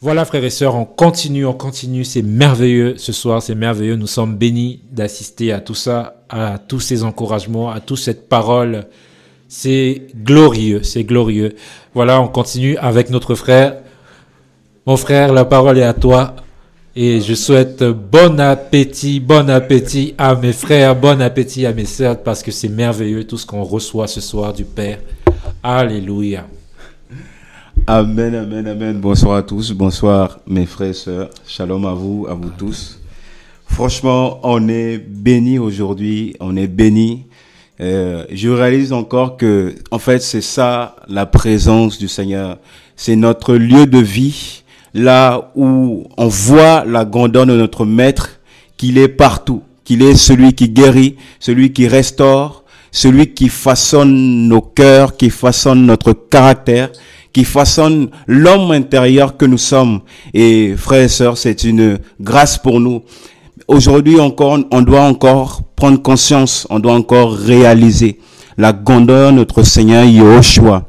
Voilà frères et sœurs, on continue, c'est merveilleux ce soir, c'est merveilleux, nous sommes bénis d'assister à tout ça, à tous ces encouragements, à toute cette parole, c'est glorieux, c'est glorieux. Voilà, on continue avec notre frère. Mon frère, la parole est à toi et je souhaite bon appétit à mes frères, bon appétit à mes sœurs parce que c'est merveilleux tout ce qu'on reçoit ce soir du Père. Alléluia. Amen, amen, amen. Bonsoir à tous, bonsoir mes frères et sœurs. Shalom à vous tous. Franchement, on est bénis aujourd'hui, on est bénis. Je réalise encore que, en fait, c'est ça la présence du Seigneur. C'est notre lieu de vie, là où on voit la grandeur de notre Maître, qu'il est partout, qu'il est celui qui guérit, celui qui restaure, celui qui façonne nos cœurs, qui façonne notre caractère, qui façonne l'homme intérieur que nous sommes. Et frères et sœurs, c'est une grâce pour nous. Aujourd'hui encore, on doit encore prendre conscience, on doit encore réaliser la grandeur de notre Seigneur Yahushua.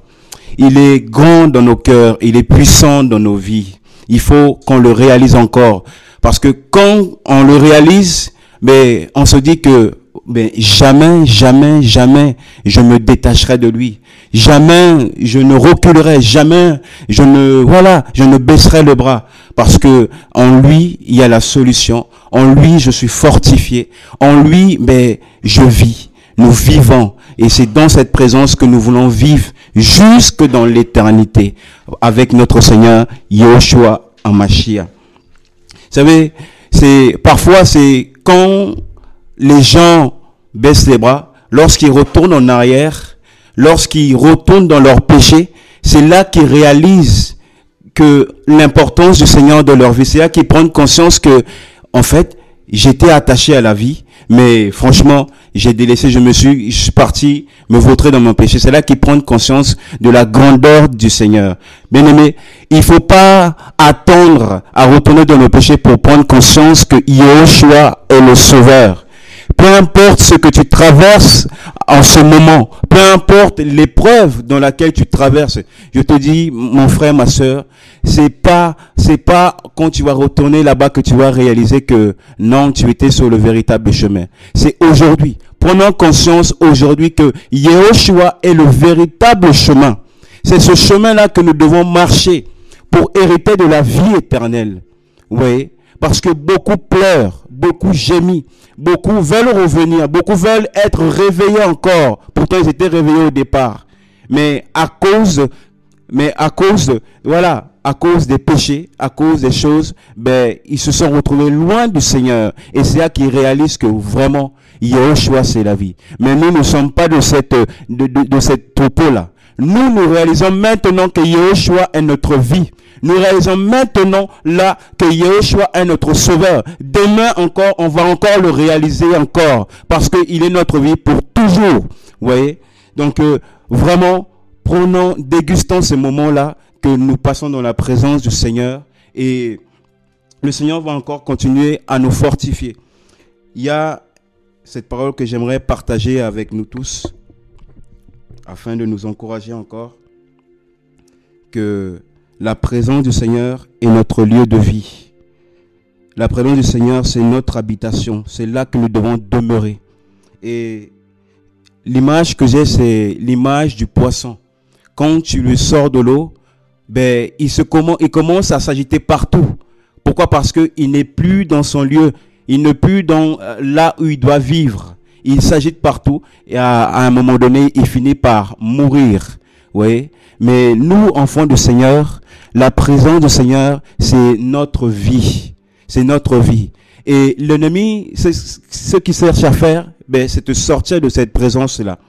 Il est grand dans nos cœurs, il est puissant dans nos vies. Il faut qu'on le réalise encore. Parce que quand on le réalise, mais on se dit que jamais je me détacherai de lui. Jamais je ne reculerai, jamais je ne baisserai le bras. Parce que en lui, il y a la solution. En lui, je suis fortifié. En lui, je vis. Nous vivons. Et c'est dans cette présence que nous voulons vivre jusque dans l'éternité. Avec notre Seigneur, Yahushua Hamashiach. Vous savez, parfois c'est quand les gens baissent les bras, lorsqu'ils retournent en arrière, lorsqu'ils retournent dans leur péché, c'est là qu'ils réalisent que l'importance du Seigneur de leur vie, c'est là qu'ils prennent conscience que, en fait, j'étais attaché à la vie, mais franchement, j'ai délaissé, je suis parti me vautrer dans mon péché. C'est là qu'ils prennent conscience de la grandeur du Seigneur. Bien aimé, il faut pas attendre à retourner dans le péché pour prendre conscience que Yahushua est le Sauveur. Peu importe ce que tu traverses en ce moment, peu importe l'épreuve dans laquelle tu traverses, je te dis, mon frère, ma sœur, c'est pas quand tu vas retourner là-bas que tu vas réaliser que non, tu étais sur le véritable chemin. C'est aujourd'hui. Prenons conscience aujourd'hui que Yahushua est le véritable chemin. C'est ce chemin-là que nous devons marcher pour hériter de la vie éternelle. Oui. Parce que beaucoup pleurent, beaucoup gémissent, beaucoup veulent revenir, beaucoup veulent être réveillés encore. Pourtant, ils étaient réveillés au départ. Mais à cause des péchés, à cause des choses, ils se sont retrouvés loin du Seigneur. Et c'est là qu'ils réalisent que vraiment, Yahushua, c'est la vie. Mais nous ne sommes pas de cette troupeau-là. Nous réalisons maintenant que Yahushua est notre vie. Nous réalisons maintenant là que Yahushua est notre sauveur. Demain encore, on va encore le réaliser encore. Parce qu'il est notre vie pour toujours. Vous voyez? Donc, vraiment, dégustons ces moments-là que nous passons dans la présence du Seigneur. Et le Seigneur va encore continuer à nous fortifier. Il y a cette parole que j'aimerais partager avec nous tous, afin de nous encourager encore, que la présence du Seigneur est notre lieu de vie. La présence du Seigneur, c'est notre habitation. C'est là que nous devons demeurer. Et l'image que j'ai, c'est l'image du poisson. Quand tu le sors de l'eau, il commence à s'agiter partout. Pourquoi? Parce qu'il n'est plus dans son lieu. Il n'est plus dans là où il doit vivre. Il s'agite partout et à un moment donné, il finit par mourir. Oui. Mais nous, enfants du Seigneur, la présence du Seigneur, c'est notre vie. C'est notre vie. Et l'ennemi, ce qu'il cherche à faire, c'est te sortir de cette présence-là.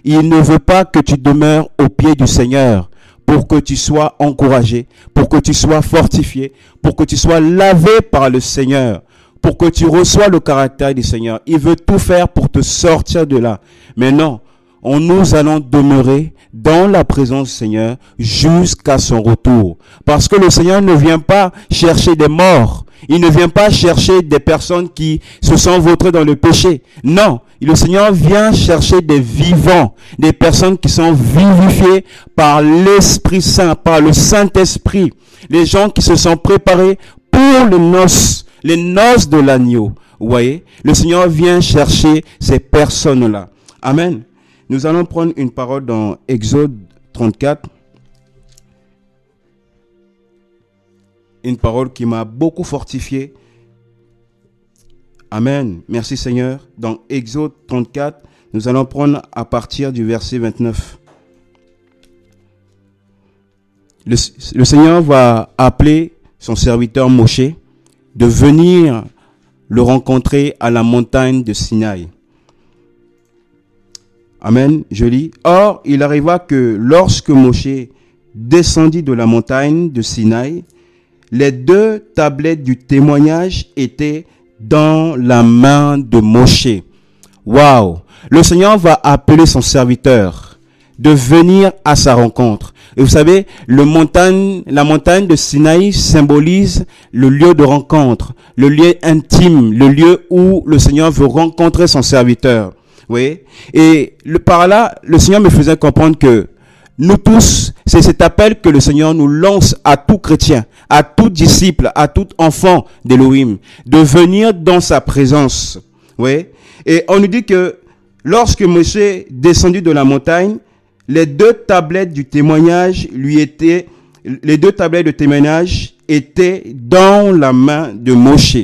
Il ne veut pas que tu demeures au pied du Seigneur pour que tu sois encouragé, pour que tu sois fortifié, pour que tu sois lavé par le Seigneur, pour que tu reçois le caractère du Seigneur. Il veut tout faire pour te sortir de là. Mais non, nous allons demeurer dans la présence du Seigneur jusqu'à son retour. Parce que le Seigneur ne vient pas chercher des morts. Il ne vient pas chercher des personnes qui se sont vautrées dans le péché. Non, le Seigneur vient chercher des vivants, des personnes qui sont vivifiées par l'Esprit Saint, par le Saint-Esprit. Les gens qui se sont préparés pour les noces de l'agneau. Vous voyez, le Seigneur vient chercher ces personnes-là. Amen. Nous allons prendre une parole dans Exode 34. Une parole qui m'a beaucoup fortifié. Amen. Merci Seigneur. Dans Exode 34, nous allons prendre à partir du verset 29. Le Seigneur va appeler son serviteur Moshe de venir le rencontrer à la montagne de Sinaï. Amen. Je lis. Or, il arriva que lorsque Moshe descendit de la montagne de Sinaï, les 2 tablettes du témoignage étaient dans la main de Moshe. Waouh! Le Seigneur va appeler son serviteur de venir à sa rencontre. Et vous savez, la montagne de Sinaï symbolise le lieu de rencontre, le lieu intime, le lieu où le Seigneur veut rencontrer son serviteur. Oui. Et par là, le Seigneur me faisait comprendre que nous tous, c'est cet appel que le Seigneur nous lance à tout chrétien, à tout disciple, à tout enfant d'Élohim, de venir dans sa présence. Oui. Et on nous dit que lorsque Moïse descendu de la montagne, les 2 tablettes du témoignage étaient dans la main de Moshe.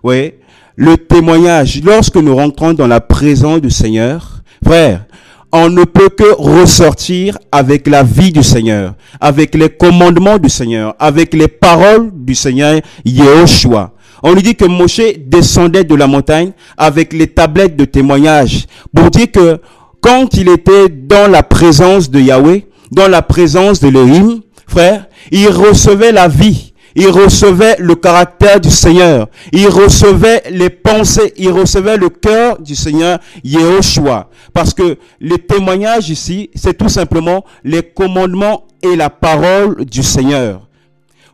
Oui. Le témoignage, lorsque nous rentrons dans la présence du Seigneur, frère, on ne peut que ressortir avec la vie du Seigneur, avec les commandements du Seigneur, avec les paroles du Seigneur Yehoshua. On lui dit que Moshe descendait de la montagne avec les tablettes de témoignage pour dire que quand il était dans la présence de Yahweh, dans la présence de l'Élohim, frère, il recevait la vie. Il recevait le caractère du Seigneur. Il recevait les pensées. Il recevait le cœur du Seigneur Yehoshua. Parce que les témoignages ici, c'est tout simplement les commandements et la parole du Seigneur.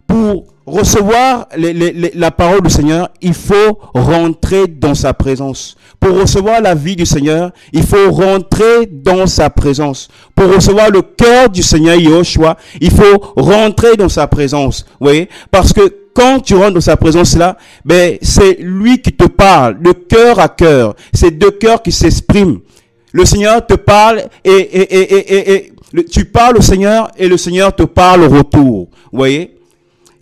Pour recevoir la parole du Seigneur, il faut rentrer dans sa présence. Pour recevoir la vie du Seigneur, il faut rentrer dans sa présence. Pour recevoir le cœur du Seigneur Yehoshua, il faut rentrer dans sa présence. Vous voyez? Parce que quand tu rentres dans sa présence là, ben, c'est lui qui te parle, de cœur à cœur. C'est 2 cœurs qui s'expriment. Le Seigneur te parle et tu parles au Seigneur et le Seigneur te parle au retour. Vous voyez?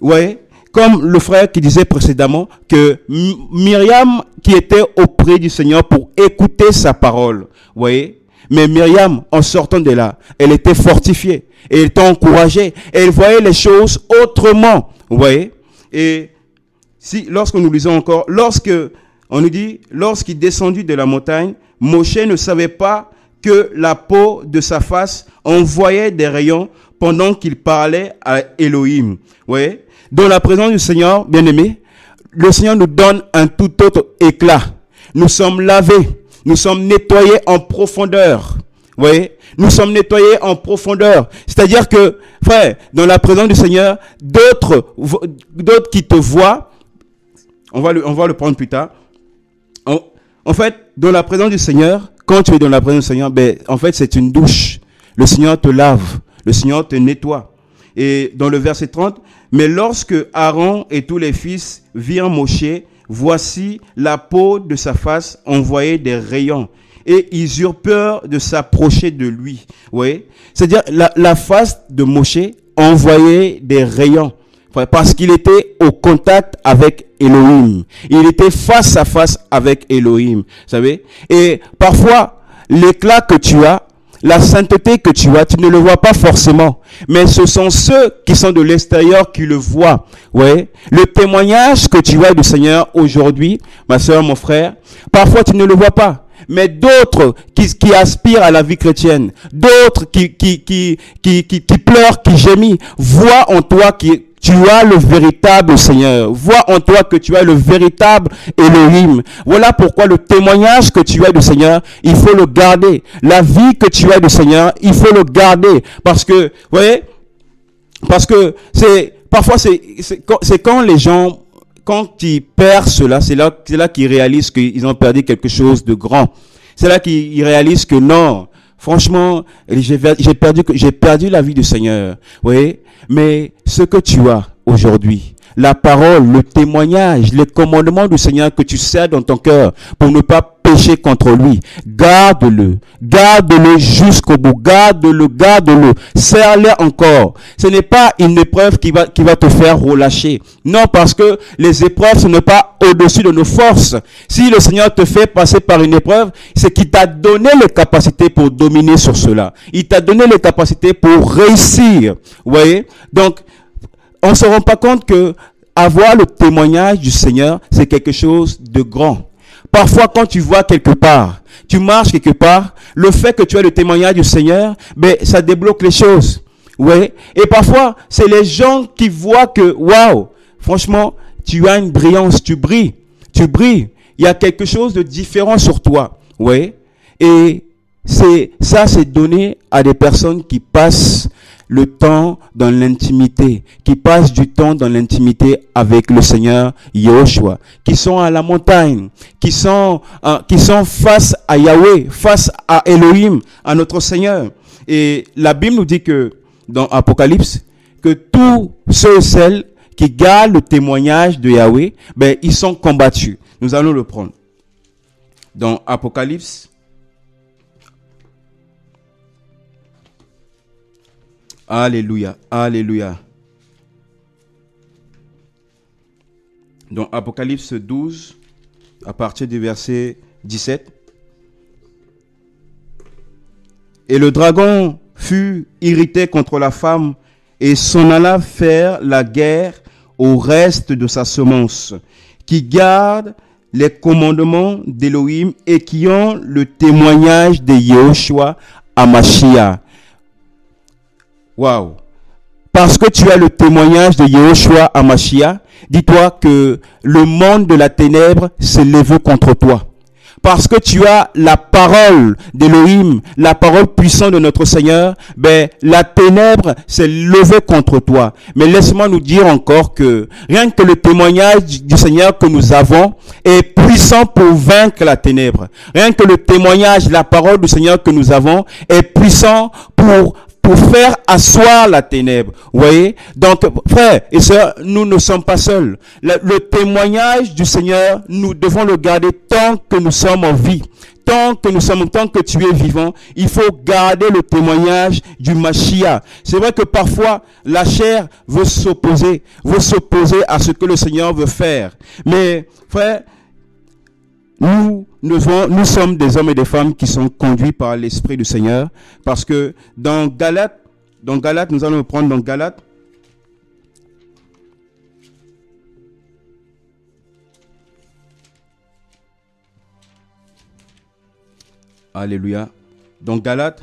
Ouais, comme le frère qui disait précédemment que Myriam qui était auprès du Seigneur pour écouter sa parole, vous voyez, mais Myriam en sortant de là, elle était fortifiée, elle était encouragée, elle voyait les choses autrement, vous voyez. Et si lorsque nous lisons encore, on nous dit lorsqu'il descendit de la montagne, Moshe ne savait pas que la peau de sa face envoyait des rayons pendant qu'il parlait à Elohim. Vous voyez? Dans la présence du Seigneur, bien-aimé, le Seigneur nous donne un tout autre éclat. Nous sommes lavés, nous sommes nettoyés en profondeur. Vous voyez? Nous sommes nettoyés en profondeur. C'est-à-dire que, frère, dans la présence du Seigneur, d'autres qui te voient, on va le prendre plus tard. En fait, dans la présence du Seigneur, quand tu es dans la présence du Seigneur, ben, en fait, c'est une douche. Le Seigneur te lave, le Seigneur te nettoie. Et dans le verset 30, mais lorsque Aaron et tous les fils virent Moshe, voici la peau de sa face envoyait des rayons. Et ils eurent peur de s'approcher de lui. Vous voyez? C'est-à-dire, la face de Moshe envoyait des rayons. Parce qu'il était au contact avec Elohim. Il était face à face avec Elohim. Vous savez? Et parfois, l'éclat que tu as, la sainteté que tu as, tu ne le vois pas forcément. Mais ce sont ceux qui sont de l'extérieur qui le voient. Ouais. Le témoignage que tu as du Seigneur aujourd'hui, ma soeur, mon frère, parfois tu ne le vois pas. Mais d'autres qui aspirent à la vie chrétienne, d'autres qui pleurent, qui gémissent, voient en toi tu as le véritable Seigneur. Vois en toi que tu as le véritable Elohim. Voilà pourquoi le témoignage que tu as du Seigneur, il faut le garder. La vie que tu as du Seigneur, il faut le garder. Parce que, vous voyez, parfois c'est quand les gens, quand ils perdent cela, c'est là qu'ils réalisent qu'ils ont perdu quelque chose de grand. C'est là qu'ils réalisent que non, franchement, j'ai perdu la vie du Seigneur. Vous voyez? Mais ce que tu as, aujourd'hui, la parole, le témoignage, les commandements du Seigneur que tu sais dans ton cœur pour ne pas pécher contre lui, garde-le jusqu'au bout, garde-le, serre-le encore. Ce n'est pas une épreuve qui va te faire relâcher. Non, parce que les épreuves, ce n'est pas au-dessus de nos forces. Si le Seigneur te fait passer par une épreuve, c'est qu'il t'a donné les capacités pour dominer sur cela. Il t'a donné les capacités pour réussir. Vous voyez? Donc, on ne se rend pas compte que avoir le témoignage du Seigneur, c'est quelque chose de grand. Parfois, quand tu vois quelque part, tu marches quelque part, le fait que tu aies le témoignage du Seigneur, ben, ça débloque les choses. Ouais. Et parfois, c'est les gens qui voient que, waouh, franchement, tu as une brillance, tu brilles. Il y a quelque chose de différent sur toi. Ouais. Et c'est donné à des personnes qui passent le temps dans l'intimité, qui passent du temps dans l'intimité avec le Seigneur Yahushua, qui sont à la montagne, qui sont face à Yahweh, face à Elohim, à notre Seigneur. Et la Bible nous dit que dans Apocalypse, que tous ceux et celles qui gardent le témoignage de Yahweh, ben ils sont combattus. Nous allons le prendre. Dans Apocalypse, alléluia, alléluia. Dans Apocalypse 12, à partir du verset 17. Et le dragon fut irrité contre la femme et s'en alla faire la guerre au reste de sa semence, qui garde les commandements d'Élohim et qui ont le témoignage de Yahushua Hamashiach. Waouh! Parce que tu as le témoignage de Yahushua Hamashiach, dis-toi que le monde de la ténèbre s'est levé contre toi. Parce que tu as la parole d'Élohim, la parole puissante de notre Seigneur, ben, la ténèbre s'est levée contre toi. Mais laisse-moi nous dire encore que rien que le témoignage du Seigneur que nous avons est puissant pour vaincre la ténèbre. Rien que le témoignage, la parole du Seigneur que nous avons est puissant pour faire asseoir la ténèbre. Vous voyez? Donc, frères et sœurs, nous ne sommes pas seuls. Le témoignage du Seigneur, nous devons le garder tant que nous sommes en vie. Tant que tu es vivant, il faut garder le témoignage du Mashiach. C'est vrai que parfois, la chair veut s'opposer à ce que le Seigneur veut faire. Mais, frère, nous sommes des hommes et des femmes qui sont conduits par l'Esprit du Seigneur, parce que dans Galates, nous allons le prendre dans Galates. Alléluia. Dans Galates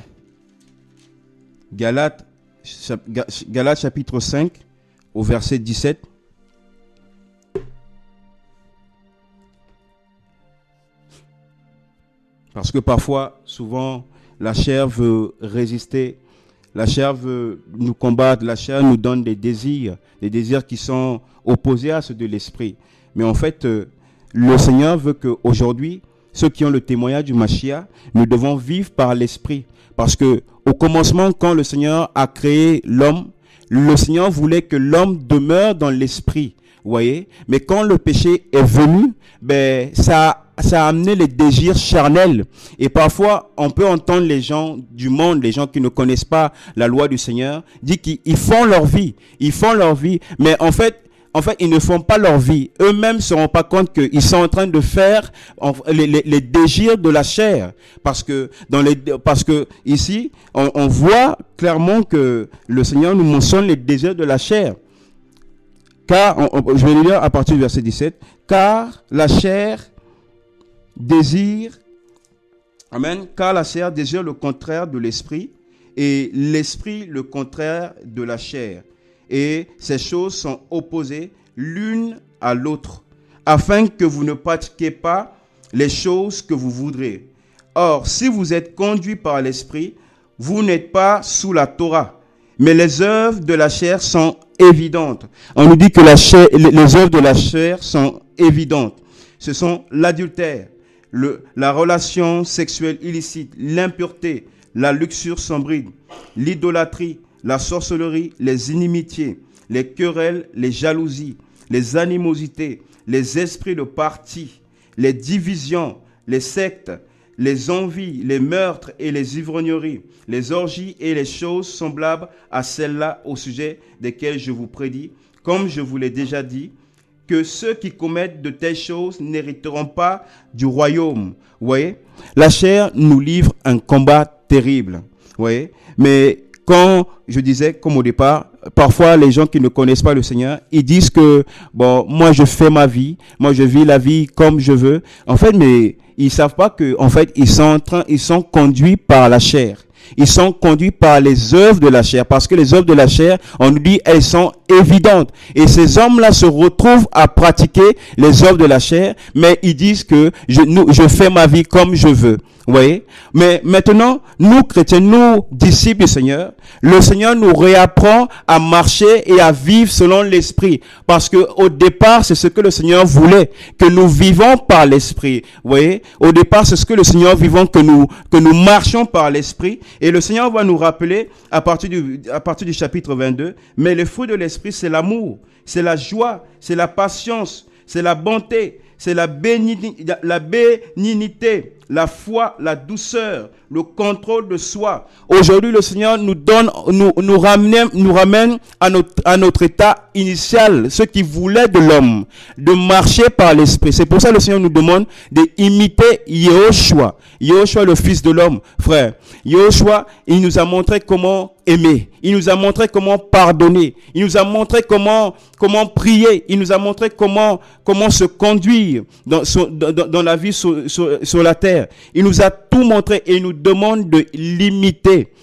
chapitre 5, au verset 17. Parce que parfois, souvent, la chair veut résister, la chair veut nous combattre, la chair nous donne des désirs qui sont opposés à ceux de l'esprit. Mais en fait, le Seigneur veut qu'aujourd'hui, ceux qui ont le témoignage du Mashiach, nous devons vivre par l'esprit. Parce que au commencement, quand le Seigneur a créé l'homme, le Seigneur voulait que l'homme demeure dans l'esprit. Vous voyez? Mais quand le péché est venu, ben, ça a amené les désirs charnels. Et parfois, on peut entendre les gens du monde, les gens qui ne connaissent pas la loi du Seigneur, dire qu'ils font leur vie. Mais en fait, ils ne font pas leur vie. Eux-mêmes ne se rendent pas compte qu'ils sont en train de faire les désirs de la chair. Parce que ici, on voit clairement que le Seigneur nous mentionne les désirs de la chair. Car, je vais le lire à partir du verset 17. Car la chair désire le contraire de l'esprit et l'esprit le contraire de la chair. Et ces choses sont opposées l'une à l'autre, afin que vous ne pratiquiez pas les choses que vous voudrez. Or, si vous êtes conduits par l'esprit, vous n'êtes pas sous la Torah. Mais les œuvres de la chair sont évidentes. On nous dit que les œuvres de la chair sont évidentes. Ce sont l'adultère, la relation sexuelle illicite, l'impureté, la luxure sans bride, l'idolâtrie, la sorcellerie, les inimitiés, les querelles, les jalousies, les animosités, les esprits de parti, les divisions, les sectes, les envies, les meurtres et les ivrogneries, les orgies et les choses semblables à celles-là au sujet desquelles je vous prédis, comme je vous l'ai déjà dit, que ceux qui commettent de telles choses n'hériteront pas du royaume. Vous voyez, la chair nous livre un combat terrible. Vous voyez, mais quand je disais, comme au départ, parfois les gens qui ne connaissent pas le Seigneur, ils disent que, bon, moi je fais ma vie, moi je vis la vie comme je veux. En fait, mais ils savent pas que, en fait, ils sont conduits par la chair. Ils sont conduits par les œuvres de la chair, parce que les œuvres de la chair, on nous dit, elles sont évidentes. Et ces hommes-là se retrouvent à pratiquer les œuvres de la chair, mais ils disent que je fais ma vie comme je veux. Vous voyez? Mais maintenant, nous chrétiens, nous disciples du Seigneur, le Seigneur nous réapprend à marcher et à vivre selon l'Esprit. Parce que au départ, c'est ce que le Seigneur voulait, que nous vivons par l'Esprit. Vous voyez? Au départ, c'est ce que le Seigneur vivons, que nous marchions par l'Esprit. Et le Seigneur va nous rappeler à partir du chapitre 22, mais le fruit de l'Esprit, c'est l'amour, c'est la joie, c'est la patience, c'est la bonté, c'est la bénignité, la foi, la douceur, le contrôle de soi. Aujourd'hui, le Seigneur nous ramène à notre état initial, ce qu'il voulait de l'homme, de marcher par l'Esprit. C'est pour ça que le Seigneur nous demande d'imiter Yehoshua. Yehoshua, le Fils de l'homme, frère. Yehoshua, il nous a montré comment aimer. Il nous a montré comment pardonner. Il nous a montré comment prier. Il nous a montré comment se conduire dans la vie sur la terre. Il nous a tout montré et il nous demande de l'imiter.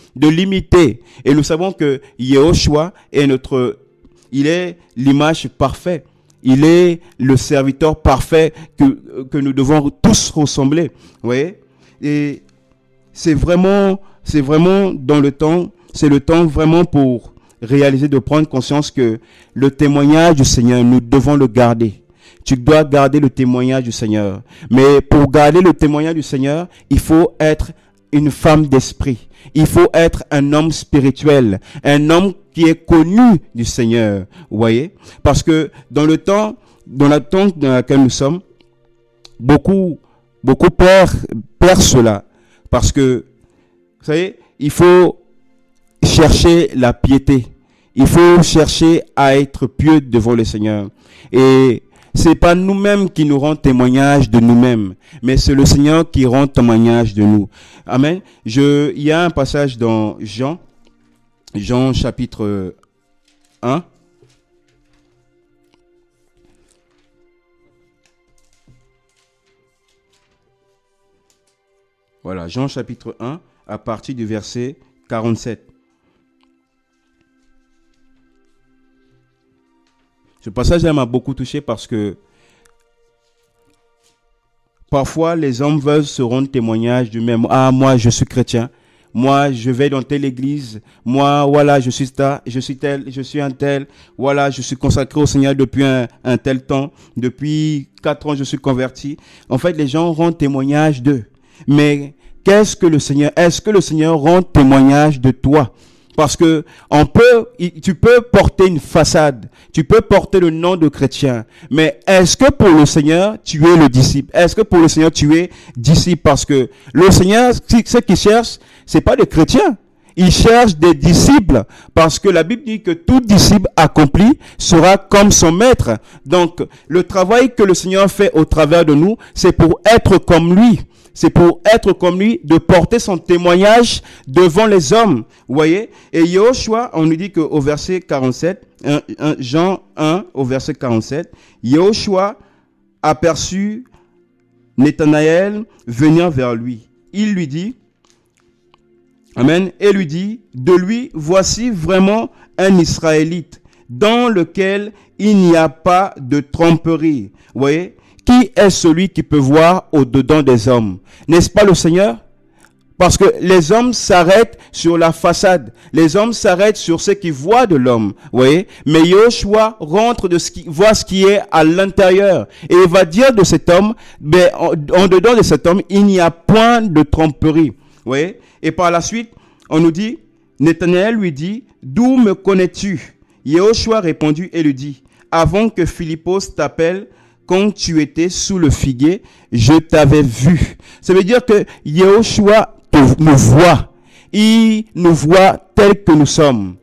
Et nous savons que Yehoshua il est l'image parfaite. Il est le serviteur parfait que nous devons tous ressembler. Vous voyez? Et c'est vraiment dans le temps, c'est le temps vraiment pour réaliser, de prendre conscience que le témoignage du Seigneur, nous devons le garder. Tu dois garder le témoignage du Seigneur. Mais pour garder le témoignage du Seigneur, il faut être une femme d'esprit. Il faut être un homme spirituel, un homme qui est connu du Seigneur. Vous voyez? Parce que dans le temps dans lequel nous sommes, beaucoup perdent cela. Parce que, vous savez, il faut chercher la piété. Il faut chercher à être pieux devant le Seigneur. Et c'est pas nous-mêmes qui nous rendons témoignage de nous-mêmes, mais c'est le Seigneur qui rend témoignage de nous. Amen. Il y a un passage dans Jean chapitre 1. Voilà, Jean chapitre 1, à partir du verset 47. Ce passage-là m'a beaucoup touché parce que parfois les hommes veulent se rendre témoignage d'eux-mêmes. Ah, moi je suis chrétien. Moi je vais dans telle église. Moi voilà, je suis un tel. Voilà, je suis consacré au Seigneur depuis un tel temps. Depuis 4 ans je suis converti. En fait, les gens rendent témoignage d'eux. Mais est-ce que le Seigneur rend témoignage de toi? Parce que tu peux porter une façade, tu peux porter le nom de chrétien, mais est-ce que pour le Seigneur, tu es le disciple? Est-ce que pour le Seigneur, tu es disciple? Parce que le Seigneur, ce qu'il cherche, c'est pas des chrétiens. Il cherche des disciples, parce que la Bible dit que tout disciple accompli sera comme son maître. Donc, le travail que le Seigneur fait au travers de nous, c'est pour être comme lui. C'est pour être comme lui, de porter son témoignage devant les hommes. Vous voyez? Et Yehoshua, on nous dit qu'au verset 47, Jean 1, au verset 47, Yehoshua aperçut Nathanaël venir vers lui. Il lui dit, amen, et lui dit, de lui, voici vraiment un Israélite, dans lequel il n'y a pas de tromperie. Vous voyez? Qui est celui qui peut voir au-dedans des hommes? N'est-ce pas le Seigneur? Parce que les hommes s'arrêtent sur la façade. Les hommes s'arrêtent sur ce qu'ils voient de l'homme. Vous voyez? Mais Yehoshua rentre voit ce qui est à l'intérieur. Et il va dire de cet homme, mais en dedans de cet homme, il n'y a point de tromperie. Vous voyez? Et par la suite, on nous dit, Nathanaël lui dit, d'où me connais-tu? Yehoshua répondit et lui dit, avant que Philippos t'appelle, quand tu étais sous le figuier, je t'avais vu. Ça veut dire que Yehoshua nous voit. Il nous voit tels que nous sommes.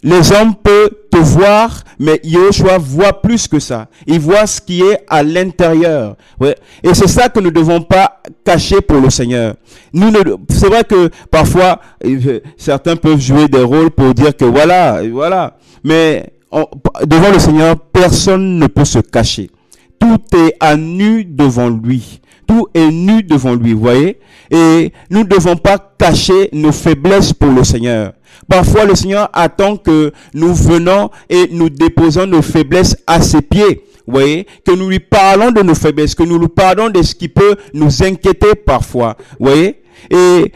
Les hommes peuvent te voir, mais Yehoshua voit plus que ça. Il voit ce qui est à l'intérieur. Ouais. Et c'est ça que nous ne devons pas cacher pour le Seigneur. C'est vrai que parfois, certains peuvent jouer des rôles pour dire que voilà. Mais devant le Seigneur, personne ne peut se cacher. Tout est à nu devant lui. Tout est nu devant lui, vous voyez. Et nous ne devons pas cacher nos faiblesses pour le Seigneur. Parfois, le Seigneur attend que nous venons et nous déposons nos faiblesses à ses pieds. Vous voyez, que nous lui parlons de nos faiblesses, que nous lui parlons de ce qui peut nous inquiéter parfois. Vous voyez. Et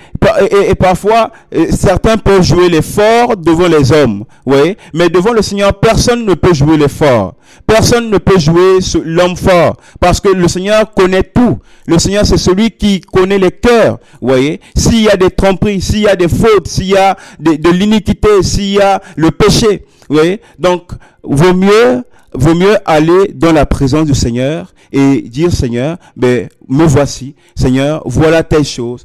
parfois, certains peuvent jouer les forts devant les hommes, oui, mais devant le Seigneur, personne ne peut jouer les forts. Personne ne peut jouer l'homme fort, parce que le Seigneur connaît tout. Le Seigneur, c'est celui qui connaît les cœurs, vous voyez. S'il y a des tromperies, s'il y a des fautes, s'il y a de l'iniquité, s'il y a le péché, vous voyez. Donc, vaut mieux aller dans la présence du Seigneur et dire, Seigneur, me voici, Seigneur, voilà telle chose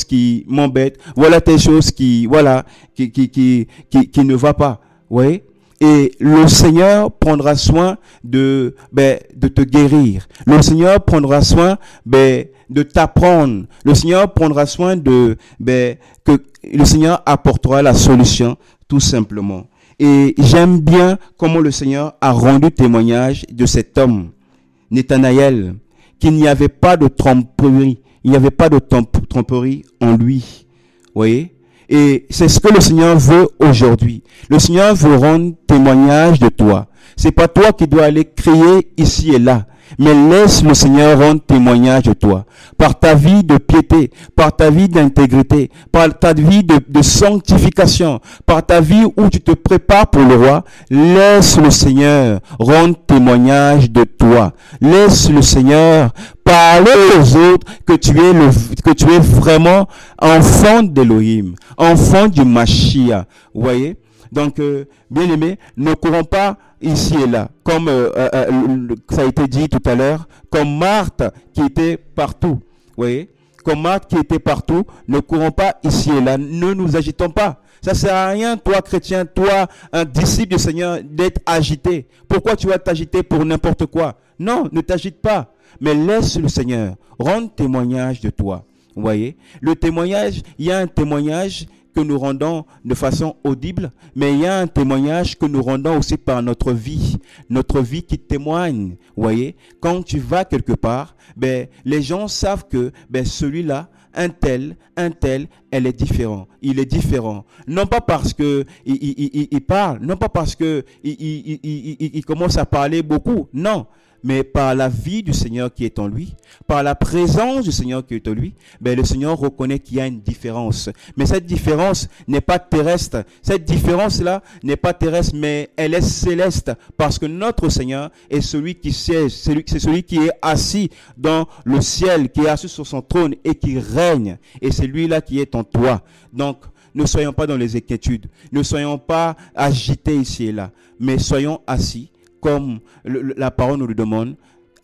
qui m'embête, voilà telle chose qui ne va pas, oui. Et le Seigneur prendra soin de te guérir. Le Seigneur prendra soin, de t'apprendre. Le Seigneur prendra soin que le Seigneur apportera la solution, tout simplement. Et j'aime bien comment le Seigneur a rendu témoignage de cet homme, Nathanaël, qu'il n'y avait pas de tromperie. Il n'y avait pas de tromperie en lui. Vous voyez? Et c'est ce que le Seigneur veut aujourd'hui. Le Seigneur veut rendre témoignage de toi. C'est pas toi qui dois aller crier ici et là. Mais laisse le Seigneur rendre témoignage de toi. Par ta vie de piété, par ta vie d'intégrité, par ta vie de sanctification, par ta vie où tu te prépares pour le roi, laisse le Seigneur rendre témoignage de toi. Laisse le Seigneur parler aux autres que tu es vraiment enfant d'Élohim, enfant du Mashiach. Vous voyez? Donc, bien-aimés, ne courons pas ici et là, comme ça a été dit tout à l'heure, comme Marthe qui était partout. Vous voyez? Comme Marthe qui était partout, ne courons pas ici et là, ne nous agitons pas. Ça sert à rien, toi chrétien, toi un disciple du Seigneur, d'être agité. Pourquoi tu vas t'agiter pour n'importe quoi? Non, ne t'agite pas, mais laisse le Seigneur rendre témoignage de toi. Vous voyez? Le témoignage, il y a un témoignage que nous rendons de façon audible, mais il y a un témoignage que nous rendons aussi par notre vie qui témoigne. Vous voyez, quand tu vas quelque part, les gens savent que celui-là, un tel, elle est différent. Il est différent. Non pas parce que il parle, non pas parce que il commence à parler beaucoup, non. Mais par la vie du Seigneur qui est en lui, par la présence du Seigneur qui est en lui, le Seigneur reconnaît qu'il y a une différence. Mais cette différence n'est pas terrestre. Cette différence-là n'est pas terrestre, mais elle est céleste. Parce que notre Seigneur est celui qui siège, c'est celui qui est assis dans le ciel, qui est assis sur son trône et qui règne. Et c'est lui-là qui est en toi. Donc, ne soyons pas dans les inquiétudes. Ne soyons pas agités ici et là. Mais soyons assis. Comme la parole nous le demande,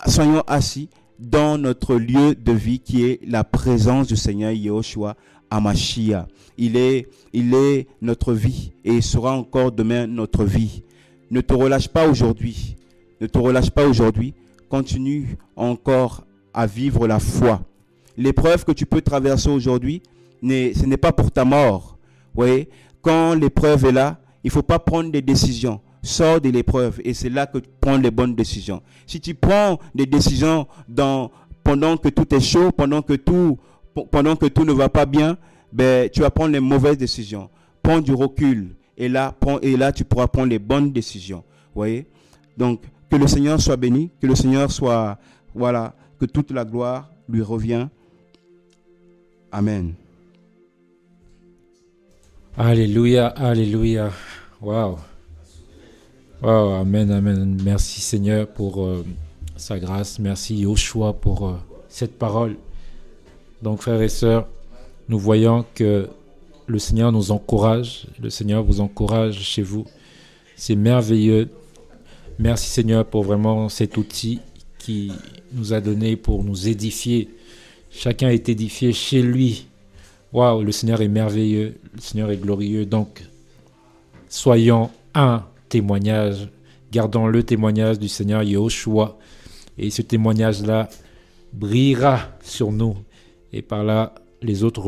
soyons assis dans notre lieu de vie qui est la présence du Seigneur Yehoshua Hamashiach. Il est notre vie et il sera encore demain notre vie. Ne te relâche pas aujourd'hui. Ne te relâche pas aujourd'hui. Continue encore à vivre la foi. L'épreuve que tu peux traverser aujourd'hui, ce n'est pas pour ta mort. Vous voyez, quand l'épreuve est là, il ne faut pas prendre des décisions. Sors de l'épreuve et c'est là que tu prends les bonnes décisions. Si tu prends des décisions pendant que tout est chaud, pendant que tout ne va pas bien, tu vas prendre les mauvaises décisions. Prends du recul et là tu pourras prendre les bonnes décisions. Vous voyez? Donc que le Seigneur soit béni, que le Seigneur soit, que toute la gloire lui revient. Amen. Alléluia, alléluia. Waouh. Oh, amen, amen. Merci Seigneur pour sa grâce. Merci Yehoshua pour cette parole. Donc frères et sœurs, nous voyons que le Seigneur nous encourage. Le Seigneur vous encourage chez vous. C'est merveilleux. Merci Seigneur pour vraiment cet outil qui nous a donné pour nous édifier. Chacun est édifié chez lui. Waouh, le Seigneur est merveilleux. Le Seigneur est glorieux. Donc, soyons un témoignage. Gardons le témoignage du Seigneur Yahushua. Et ce témoignage-là brillera sur nous. Et par là, les autres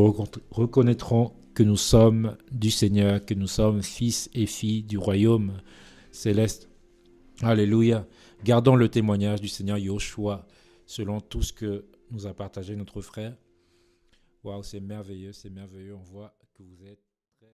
reconnaîtront que nous sommes du Seigneur, que nous sommes fils et filles du royaume céleste. Alléluia. Gardons le témoignage du Seigneur Yahushua selon tout ce que nous a partagé notre frère. Waouh, c'est merveilleux, on voit que vous êtes